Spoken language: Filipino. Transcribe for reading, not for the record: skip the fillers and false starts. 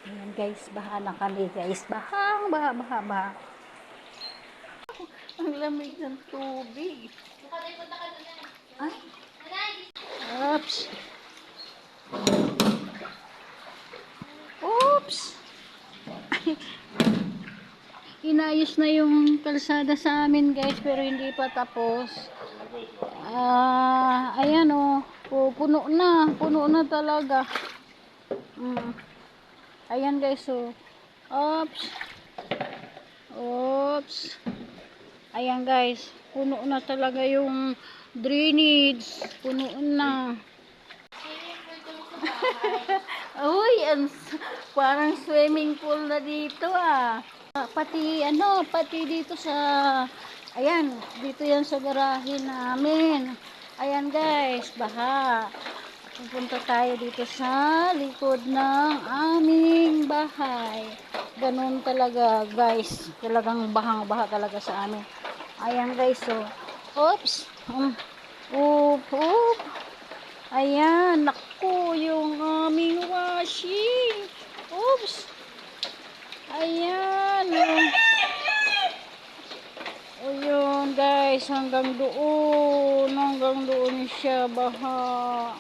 Ayan guys, baha na kami guys. Baha. Ang lamig ng tubig. Ay, oops. Oops. Inayos na yung kalsada sa amin guys, pero hindi pa tapos. Ayan puno na talaga. Ayan guys, oops. Ayan guys, puno na talaga yung drainage. Puno na. Uy, parang swimming pool na dito Pati dito sa, ayan, dito yan sa garahe namin. Ayan guys, baha. Pupunta tayo dito sa likod ng aming bahay. Ganun talaga guys, talagang bahang-baha talaga sa amin. Ayan guys, oops. Oop. Ayan, naku, yung aming washing. Oops. Ayan. O yun guys, hanggang doon siya baha.